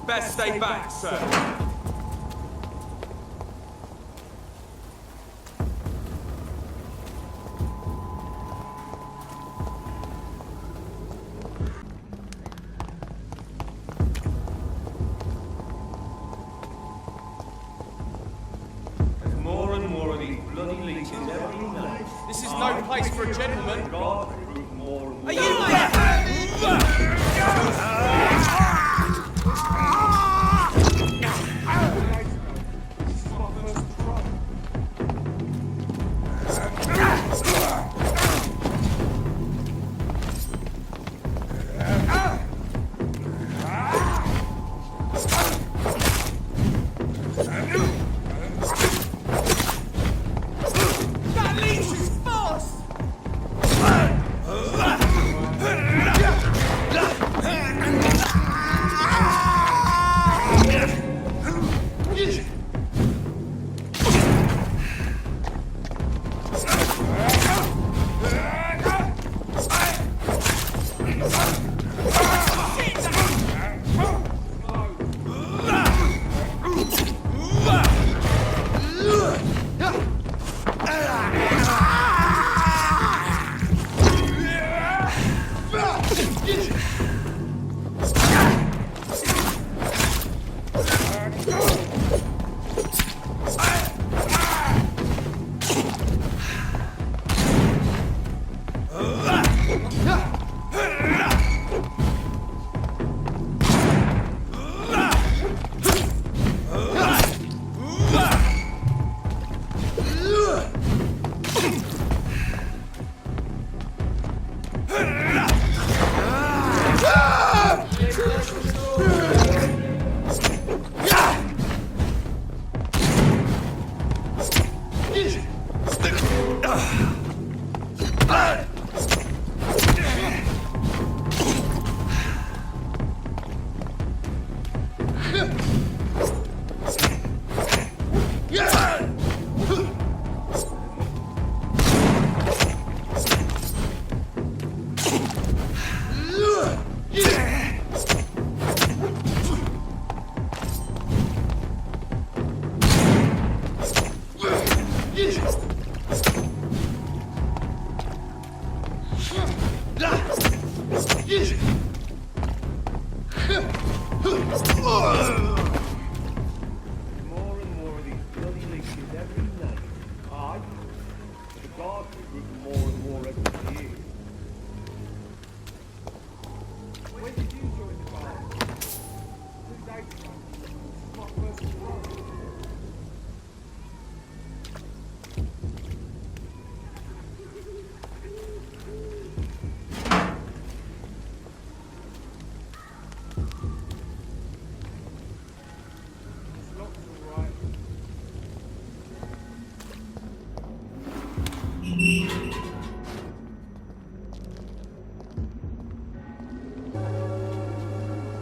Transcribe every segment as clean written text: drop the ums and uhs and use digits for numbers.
Best stay back, sir. More and more of these bloody leeches every night. This is no place for a gentleman. God, more and more. Are you there?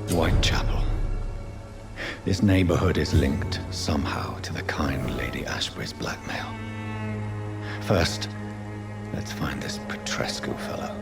Whitechapel. This neighborhood is linked somehow to the kind Lady Ashbury's blackmail. First, let's find this Petrescu fellow.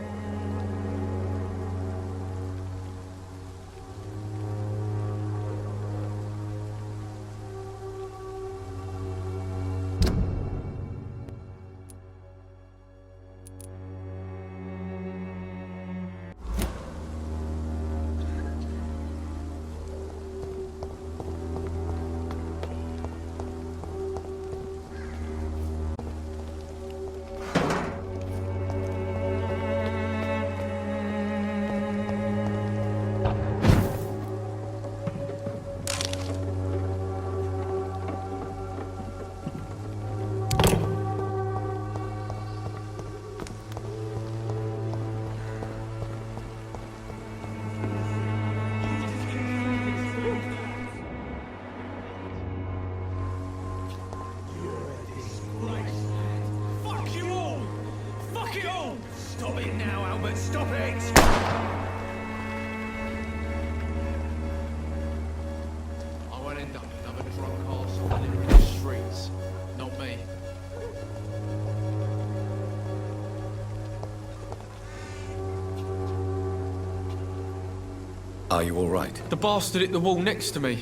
Are you all right? The bastard hit the wall next to me.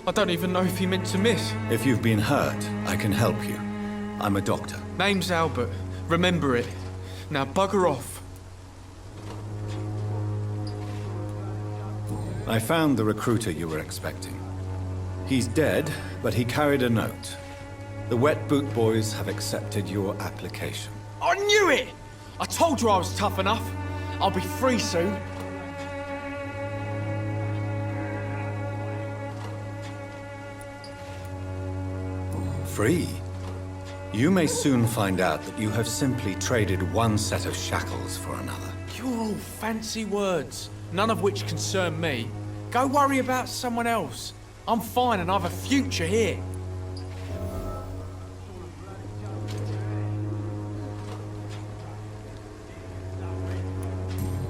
I don't even know if he meant to miss. If you've been hurt, I can help you. I'm a doctor. Name's Albert. Remember it. Now bugger off. I found the recruiter you were expecting. He's dead, but he carried a note. The Wet Boot Boys have accepted your application. I knew it! I told you I was tough enough. I'll be free soon. Free? You may soon find out that you have simply traded one set of shackles for another. You're all fancy words, none of which concern me. Go worry about someone else. I'm fine and I have a future here.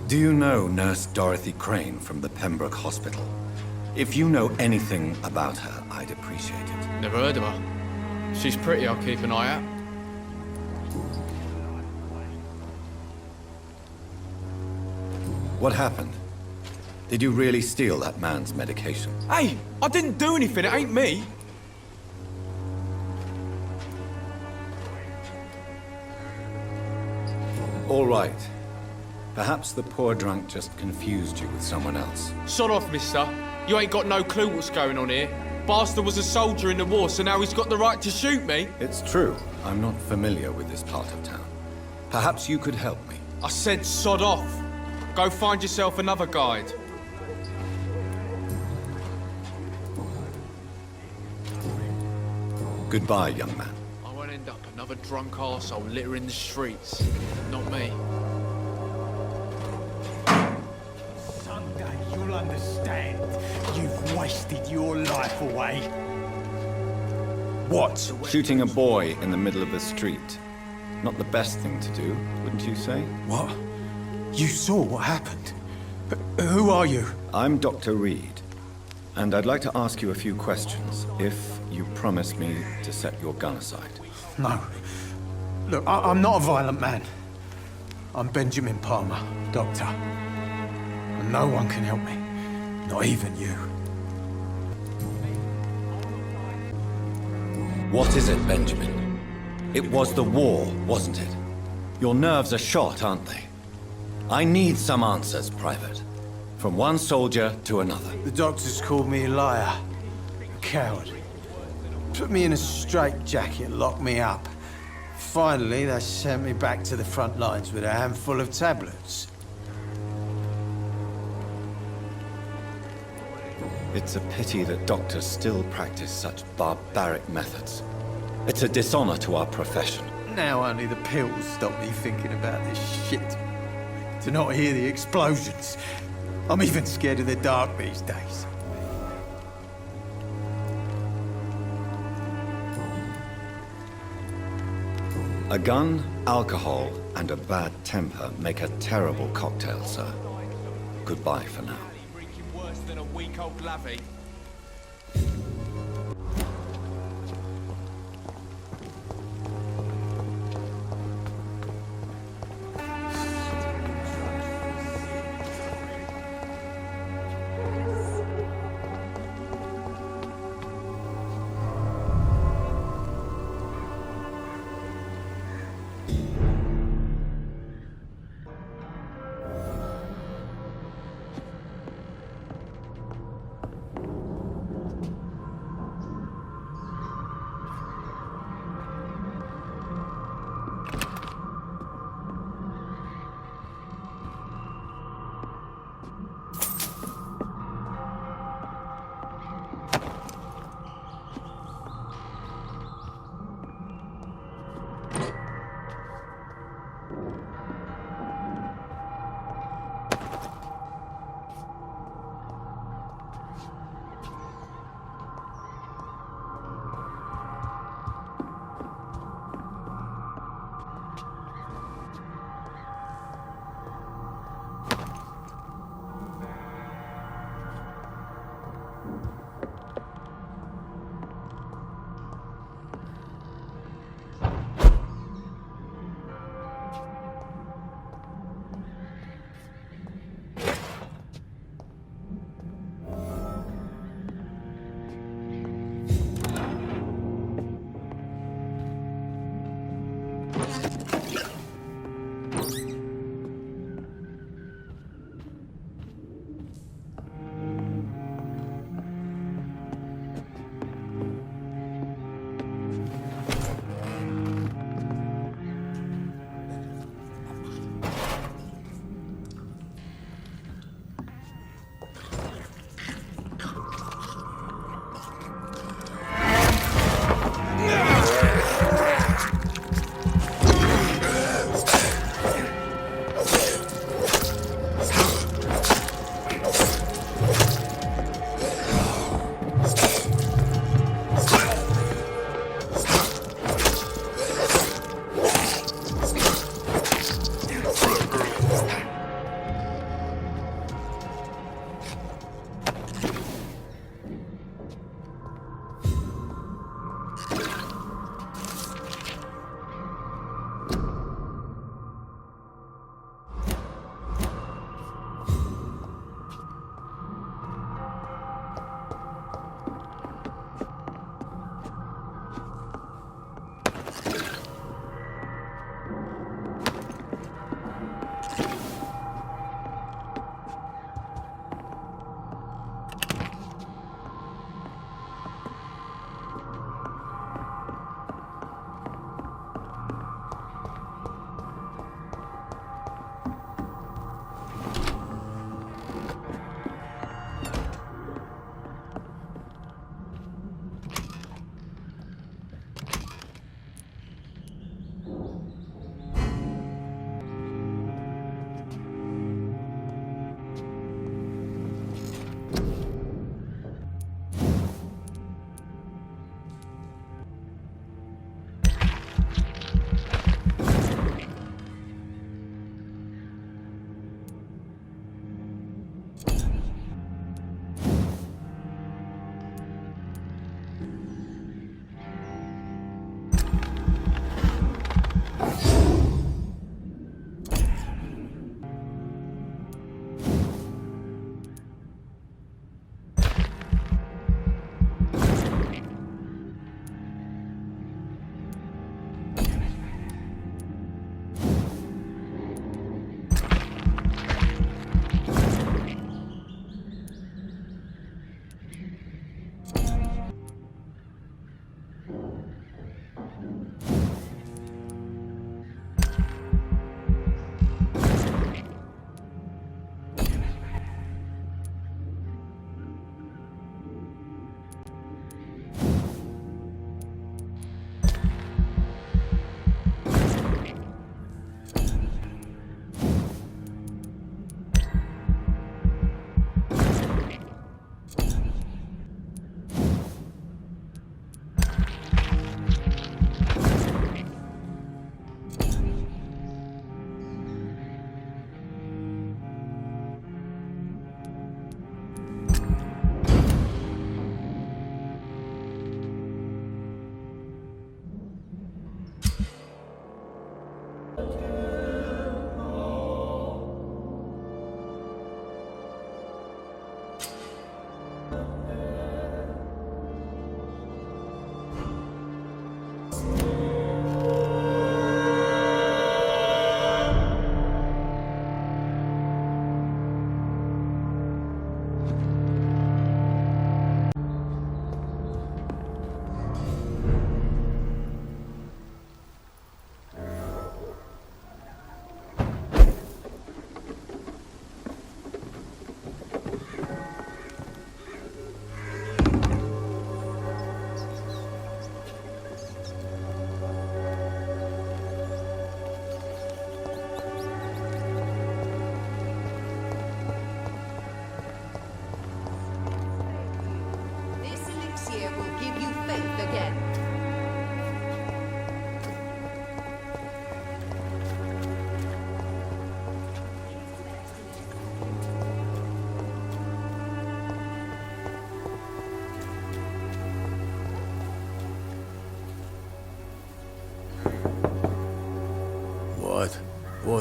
Do you know Nurse Dorothy Crane from the Pembroke Hospital? If you know anything about her, I'd appreciate it. Never heard of her. She's pretty, I'll keep an eye out. What happened? Did you really steal that man's medication? Hey, I didn't do anything, it ain't me. All right. Perhaps the poor drunk just confused you with someone else. Sod off, mister. You ain't got no clue what's going on here. Bastard was a soldier in the war, so now he's got the right to shoot me. It's true. I'm not familiar with this part of town. Perhaps you could help me. I said sod off. Go find yourself another guide. Goodbye, young man. I won't end up another drunk arsehole littering the streets. Not me. Someday you'll understand. You've wasted your life away. What? Shooting a boy in the middle of the street. Not the best thing to do, wouldn't you say? What? You saw what happened? Who are you? I'm Dr. Reed, and I'd like to ask you a few questions, if you promise me to set your gun aside. No. Look, I'm not a violent man. I'm Benjamin Palmer, doctor. And no one can help me. Not even you. What is it, Benjamin? It was the war, wasn't it? Your nerves are shot, aren't they? I need some answers, Private. From one soldier to another. The doctors called me a liar. A coward. Put me in a straitjacket, locked me up. Finally, they sent me back to the front lines with a handful of tablets. It's a pity that doctors still practice such barbaric methods. It's a dishonor to our profession. Now only the pills stop me thinking about this shit. To not hear the explosions. I'm even scared of the dark these days. A gun, alcohol, and a bad temper make a terrible cocktail, sir. Goodbye for now. Reeking worse than a week-old lavvy.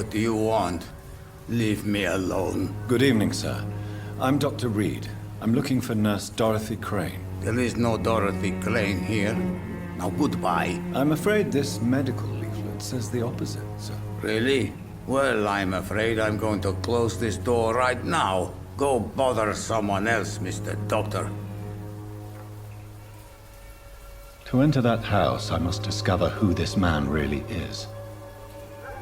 What do you want? Leave me alone. Good evening, sir. I'm Dr. Reed. I'm looking for Nurse Dorothy Crane. There is no Dorothy Crane here. Now goodbye. I'm afraid this medical leaflet says the opposite, sir. Really? Well, I'm afraid I'm going to close this door right now. Go bother someone else, Mr. Doctor. To enter that house, I must discover who this man really is.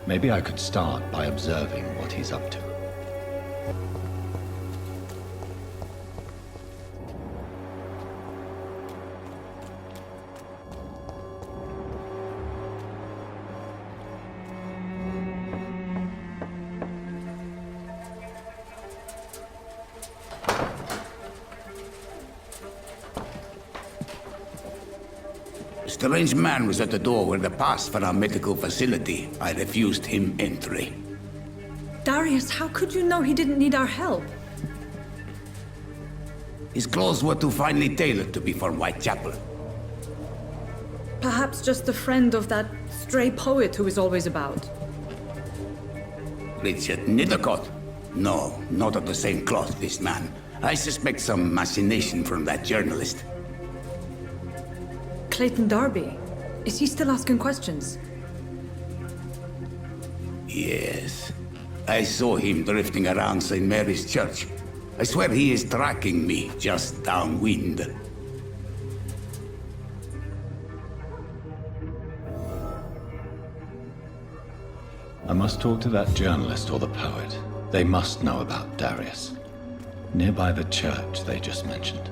Maybe I could start by observing what he's up to. A strange man was at the door with a pass for our medical facility. I refused him entry. Darius, how could you know he didn't need our help? His clothes were too finely tailored to be from Whitechapel. Perhaps just a friend of that stray poet who is always about. Richard Nithercott? No, not of the same cloth, this man. I suspect some machination from that journalist. Clayton Darby. Is he still asking questions? Yes. I saw him drifting around St. Mary's Church. I swear he is tracking me just downwind. I must talk to that journalist or the poet. They must know about Darius. Nearby the church they just mentioned.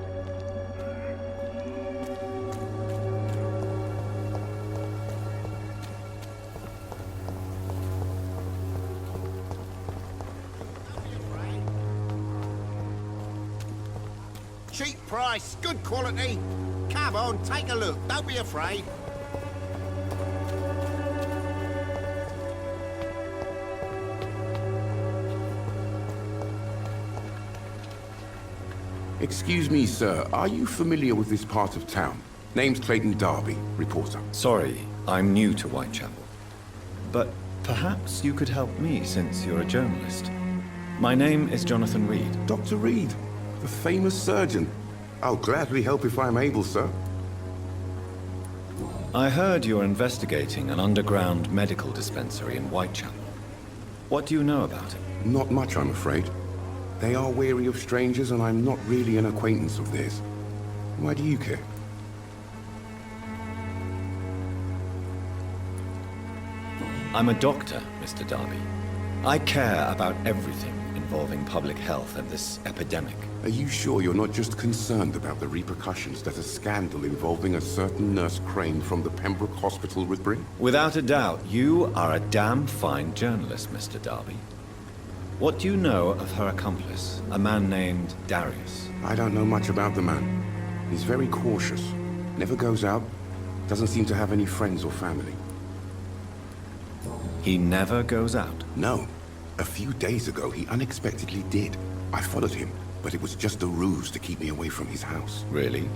Cheap price, good quality. Come on, take a look. Don't be afraid. Excuse me, sir. Are you familiar with this part of town? Name's Clayton Darby, reporter. Sorry, I'm new to Whitechapel. But perhaps you could help me since you're a journalist. My name is Jonathan Reed. Dr. Reed, the famous surgeon. I'll gladly help if I'm able, sir. I heard you're investigating an underground medical dispensary in Whitechapel. What do you know about it? Not much, I'm afraid. They are wary of strangers, and I'm not really an acquaintance of theirs. Why do you care? I'm a doctor, Mr. Darby. I care about everything involving public health and this epidemic. Are you sure you're not just concerned about the repercussions that a scandal involving a certain Nurse Crane from the Pembroke Hospital would bring? Without a doubt, you are a damn fine journalist, Mr. Darby. What do you know of her accomplice, a man named Darius? I don't know much about the man. He's very cautious. Never goes out. Doesn't seem to have any friends or family. He never goes out? No. A few days ago, he unexpectedly did. I followed him, but it was just a ruse to keep me away from his house. Really?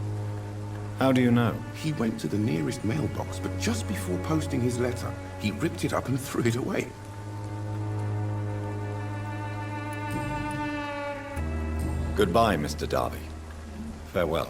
How do you know? He went to the nearest mailbox, but just before posting his letter, he ripped it up and threw it away. Goodbye, Mr. Darby. Farewell.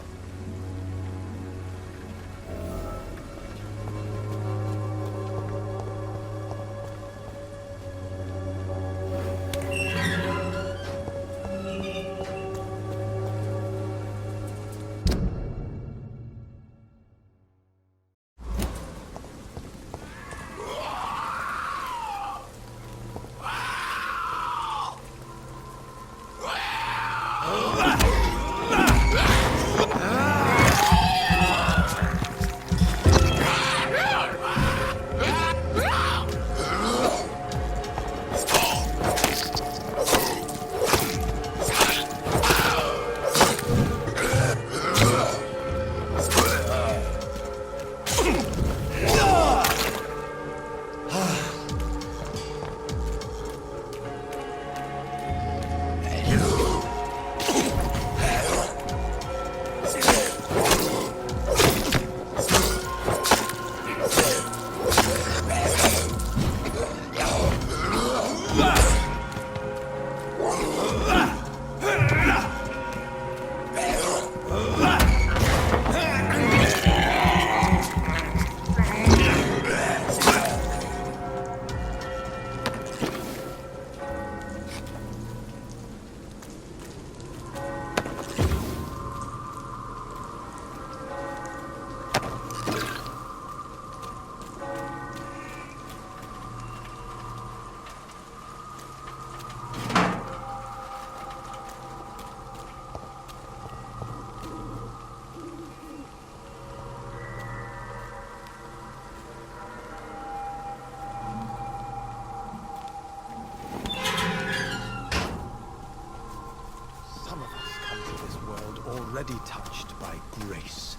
Already touched by grace.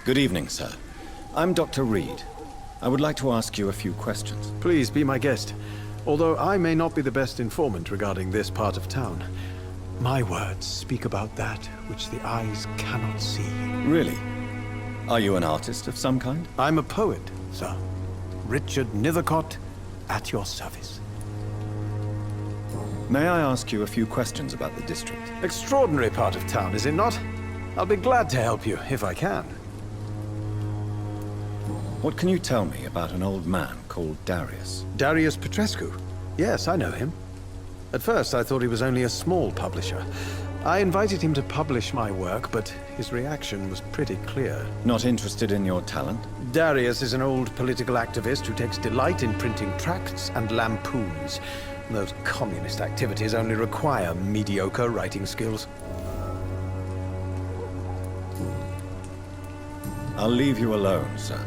Good evening, sir. I'm Dr. Reed. I would like to ask you a few questions. Please be my guest. Although I may not be the best informant regarding this part of town, my words speak about that which the eyes cannot see. Really? Are you an artist of some kind? I'm a poet, sir. Richard Nethercott, at your service. May I ask you a few questions about the district? Extraordinary part of town, is it not? I'll be glad to help you, if I can. What can you tell me about an old man called Darius? Darius Petrescu? Yes, I know him. At first, I thought he was only a small publisher. I invited him to publish my work, but his reaction was pretty clear. Not interested in your talent? Darius is an old political activist who takes delight in printing tracts and lampoons. Those communist activities only require mediocre writing skills. I'll leave you alone, sir.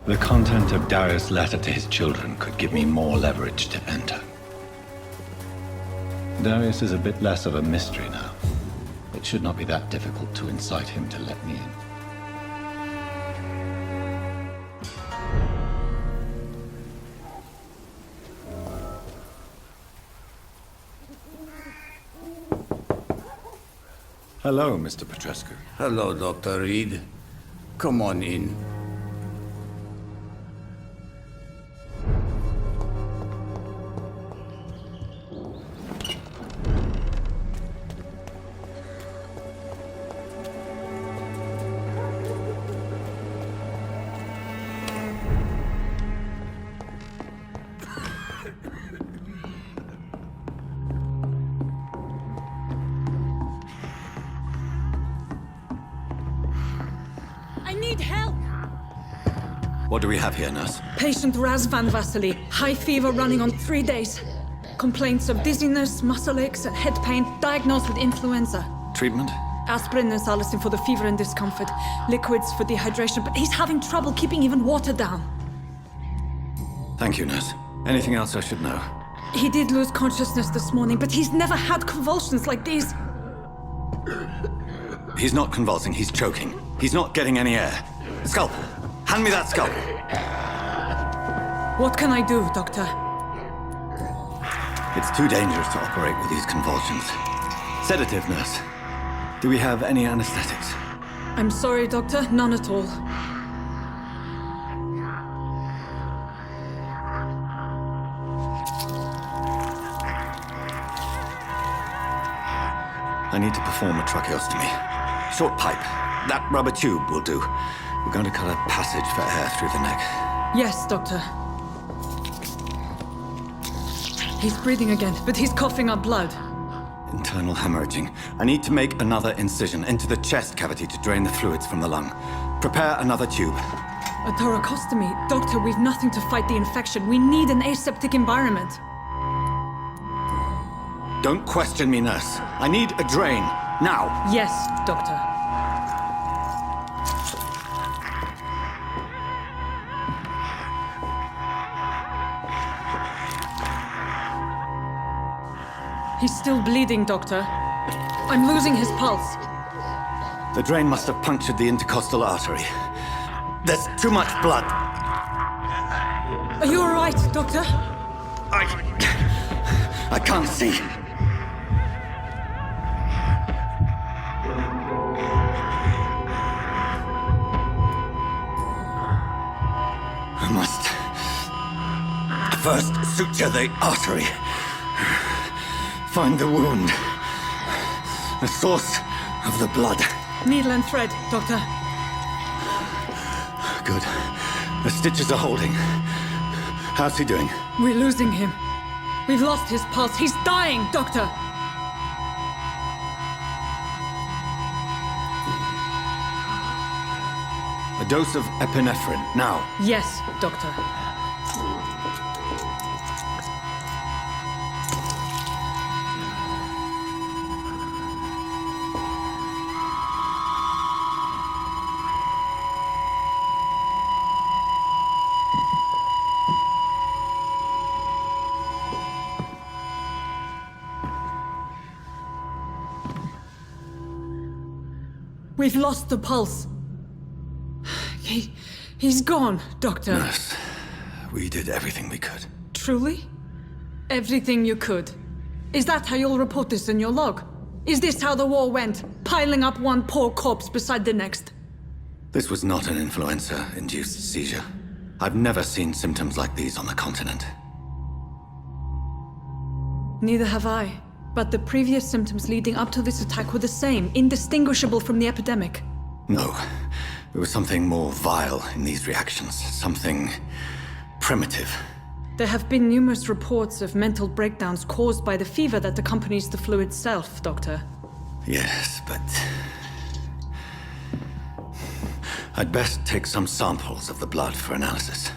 The content of Darius' letter to his children could give me more leverage to enter. Darius is a bit less of a mystery now. It should not be that difficult to incite him to let me in. Hello, Mr. Petrescu. Hello, Dr. Reed. Come on in. What do we have here, nurse? Patient Raz Van Vasily. High fever running on 3 days. Complaints of dizziness, muscle aches, and head pain. Diagnosed with influenza. Treatment? Aspirin and salicin for the fever and discomfort. Liquids for dehydration, but he's having trouble keeping even water down. Thank you, nurse. Anything else I should know? He did lose consciousness this morning, but he's never had convulsions like these. He's not convulsing, he's choking. He's not getting any air. Scalpel! Hand me that scalpel! What can I do, Doctor? It's too dangerous to operate with these convulsions. Sedative, nurse. Do we have any anesthetics? I'm sorry, Doctor. None at all. I need to perform a tracheostomy. Short pipe. That rubber tube will do. We're going to cut a passage for air through the neck. Yes, Doctor. He's breathing again, but he's coughing up blood. Internal hemorrhaging. I need to make another incision into the chest cavity to drain the fluids from the lung. Prepare another tube. A thoracostomy? Doctor, we've nothing to fight the infection. We need an aseptic environment. Don't question me, nurse. I need a drain. Now. Yes, Doctor. He's still bleeding, Doctor. I'm losing his pulse. The drain must have punctured the intercostal artery. There's too much blood. Are you all right, Doctor? I can't see. I must first suture the artery. Find the wound. The source of the blood. Needle and thread, Doctor. Good. The stitches are holding. How's he doing? We're losing him. We've lost his pulse. He's dying, Doctor! A dose of epinephrine, now. Yes, Doctor. We've lost the pulse. He's gone, Doctor. Nurse, we did everything we could. Truly? Everything you could? Is that how you'll report this in your log? Is this how the war went? Piling up one poor corpse beside the next? This was not an influenza-induced seizure. I've never seen symptoms like these on the continent. Neither have I. But the previous symptoms leading up to this attack were the same, indistinguishable from the epidemic. No. There was something more vile in these reactions. Something primitive. There have been numerous reports of mental breakdowns caused by the fever that accompanies the flu itself, Doctor. Yes, but... I'd best take some samples of the blood for analysis.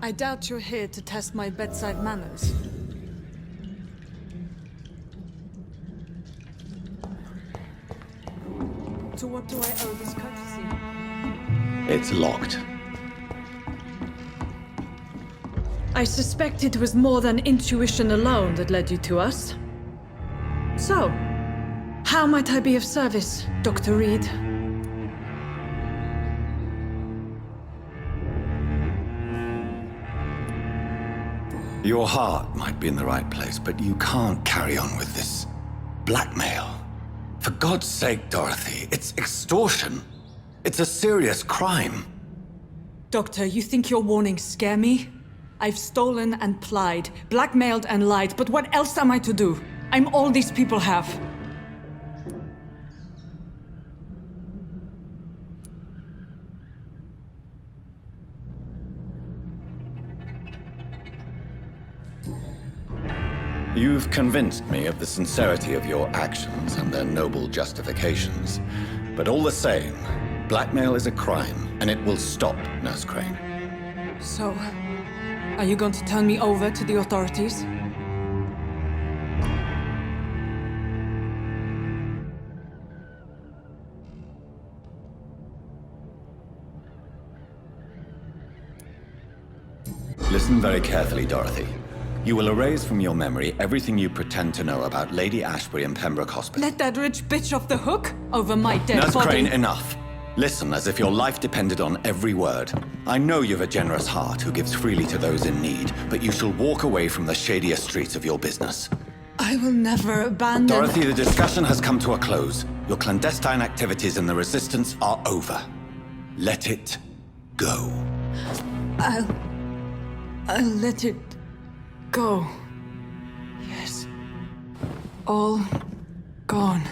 I doubt you're here to test my bedside manners. To what do I owe this courtesy? It's locked. I suspect it was more than intuition alone that led you to us. So, how might I be of service, Dr. Reed? Your heart might be in the right place, but you can't carry on with this blackmail. For God's sake, Dorothy, it's extortion. It's a serious crime. Doctor, you think your warnings scare me? I've stolen and plied, blackmailed and lied, but what else am I to do? I'm all these people have. You've convinced me of the sincerity of your actions and their noble justifications. But all the same, blackmail is a crime, and it will stop, Nurse Crane. So, are you going to turn me over to the authorities? Listen very carefully, Dorothy. You will erase from your memory everything you pretend to know about Lady Ashbury and Pembroke Hospital. Let that rich bitch off the hook over my dead Nurse body. Crane, enough. Listen as if your life depended on every word. I know you've a generous heart who gives freely to those in need, but you shall walk away from the shadier streets of your business. I will never abandon... Dorothy, the discussion has come to a close. Your clandestine activities in the Resistance are over. Let it go. I'll let it go. Yes. All gone.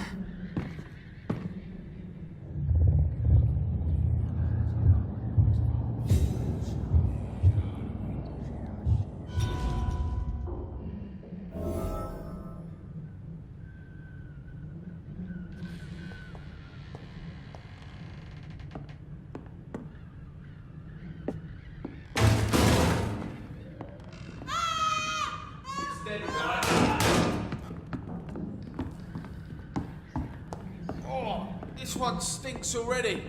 This one stinks already.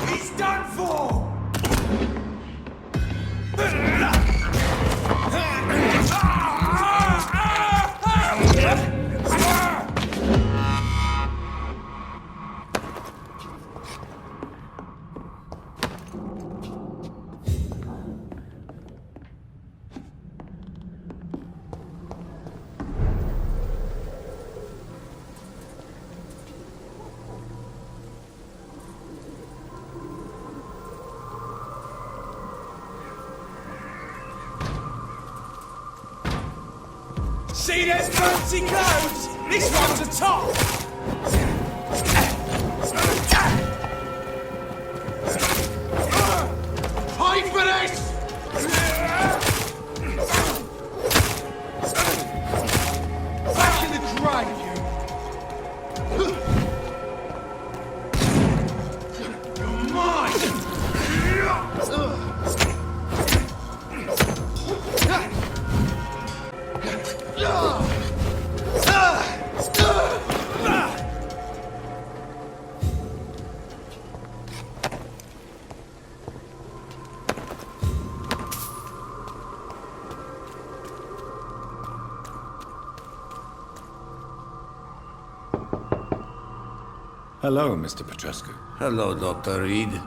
He's done for! See those fancy clothes? This one's a top! Pay for this! Back in the grave, you! You're mine! Hello, Mr. Petrescu. Hello, Dr. Reed.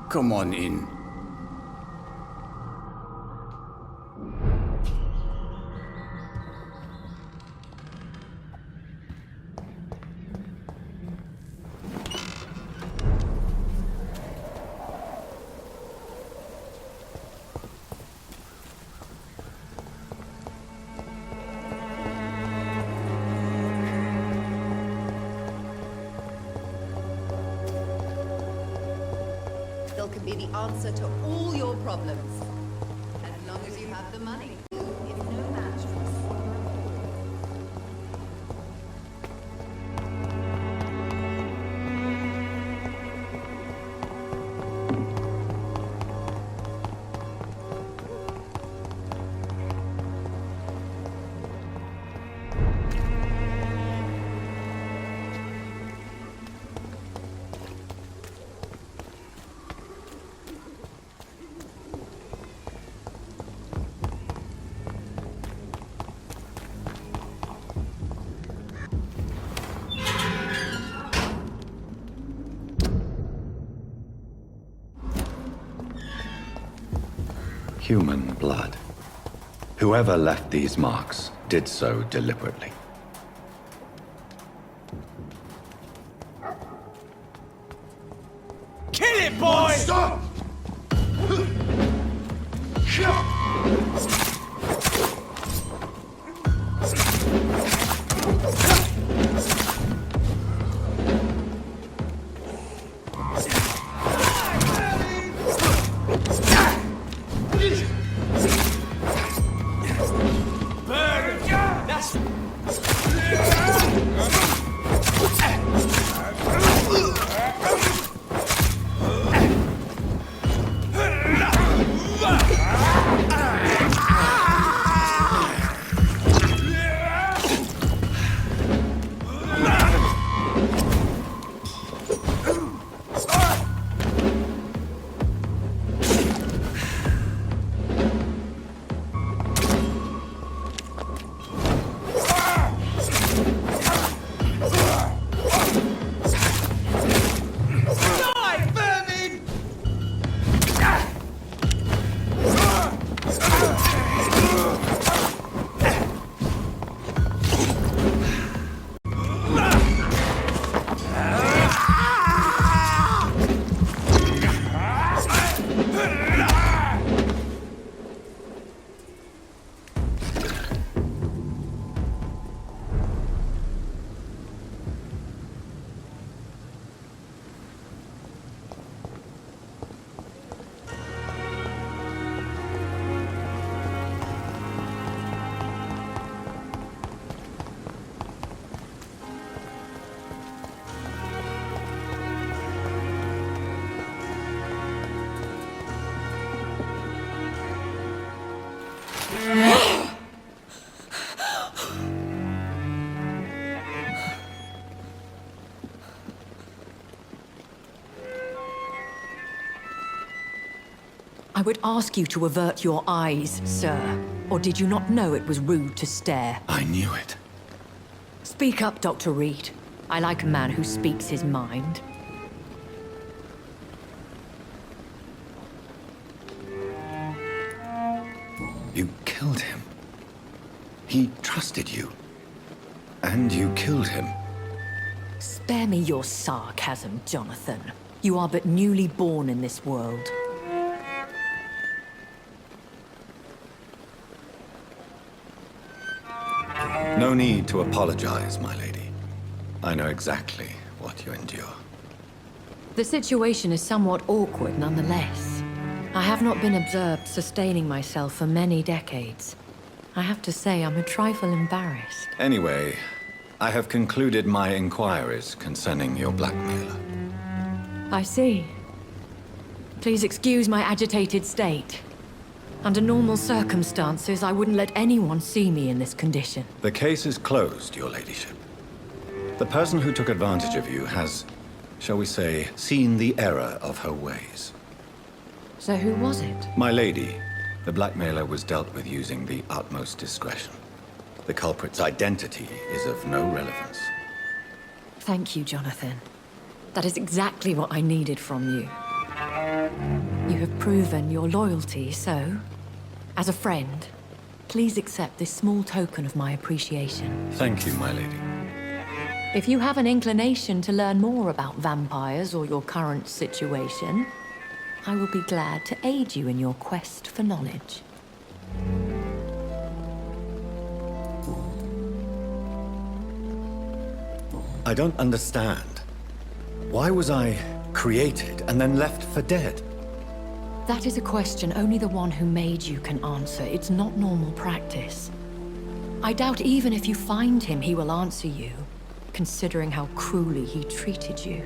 Come on in. Can be the answer to all your problems. As long as you have the money. It's no match for a small Human blood. Whoever left these marks did so deliberately. Kill it, boy! Stop! I would ask you to avert your eyes, sir. Or did you not know it was rude to stare? I knew it. Speak up, Dr. Reed. I like a man who speaks his mind. You killed him. He trusted you. And you killed him. Spare me your sarcasm, Jonathan. You are but newly born in this world. No need to apologize, my lady. I know exactly what you endure. The situation is somewhat awkward nonetheless. I have not been observed sustaining myself for many decades. I have to say I'm a trifle embarrassed. Anyway, I have concluded my inquiries concerning your blackmailer. I see. Please excuse my agitated state. Under normal circumstances, I wouldn't let anyone see me in this condition. The case is closed, your ladyship. The person who took advantage of you has, shall we say, seen the error of her ways. So who was it? My lady, the blackmailer was dealt with using the utmost discretion. The culprit's identity is of no relevance. Thank you, Jonathan. That is exactly what I needed from you. You have proven your loyalty, so, as a friend, please accept this small token of my appreciation. Thank you, my lady. If you have an inclination to learn more about vampires or your current situation, I will be glad to aid you in your quest for knowledge. I don't understand. Why was I created and then left for dead? That is a question only the one who made you can answer. It's not normal practice. I doubt even if you find him, he will answer you, considering how cruelly he treated you.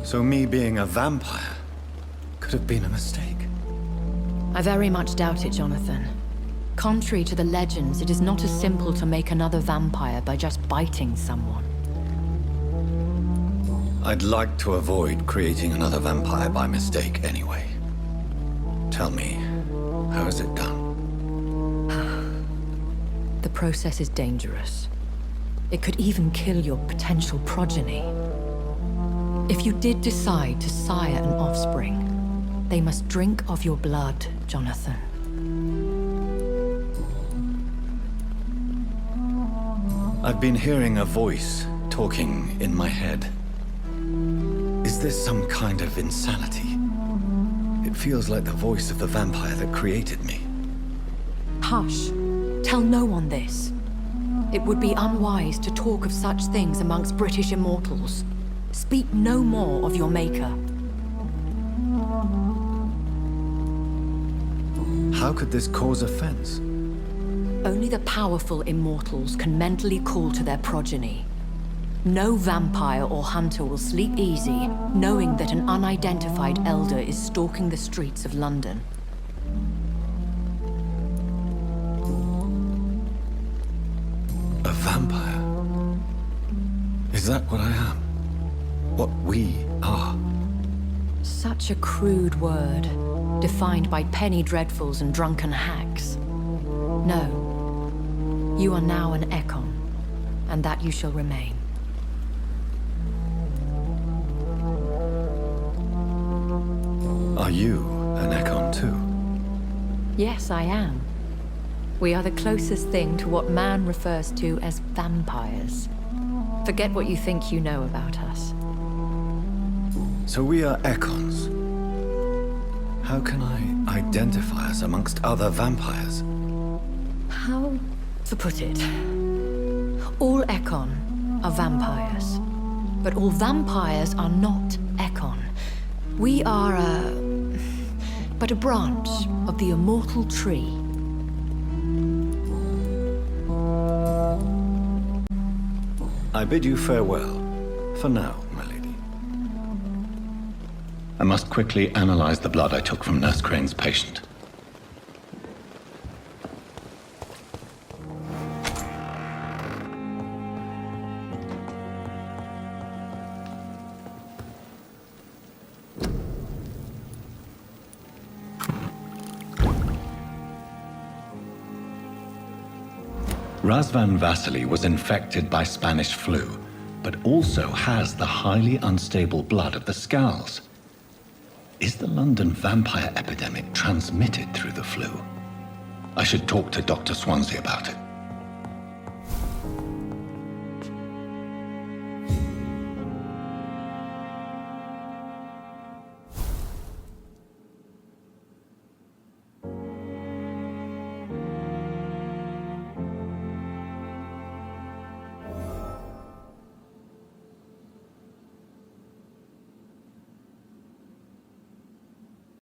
So me being a vampire could have been a mistake. I very much doubt it, Jonathan. Contrary to the legends, it is not as simple to make another vampire by just biting someone. I'd like to avoid creating another vampire by mistake anyway. Tell me, how is it done? The process is dangerous. It could even kill your potential progeny. If you did decide to sire an offspring, they must drink of your blood, Jonathan. I've been hearing a voice talking in my head. Is this some kind of insanity? It feels like the voice of the vampire that created me. Hush. Tell no one this. It would be unwise to talk of such things amongst British immortals. Speak no more of your maker. How could this cause offense? Only the powerful immortals can mentally call to their progeny. No vampire or hunter will sleep easy, knowing that an unidentified elder is stalking the streets of London. A vampire? Is that what I am? What we are? Such a crude word, defined by penny dreadfuls and drunken hacks. No. You are now an Ekon, and that you shall remain. Are you an Ekon too? Yes, I am. We are the closest thing to what man refers to as vampires. Forget what you think you know about us. So we are Ekons. How can I identify us amongst other vampires? How to put it? All Ekon are vampires. But all vampires are not Ekon. We are but a branch of the immortal tree. I bid you farewell, for now, my lady. I must quickly analyze the blood I took from Nurse Crane's patient. Razvan Vasily was infected by Spanish flu, but also has the highly unstable blood of the Scowls. Is the London vampire epidemic transmitted through the flu? I should talk to Dr. Swansea about it.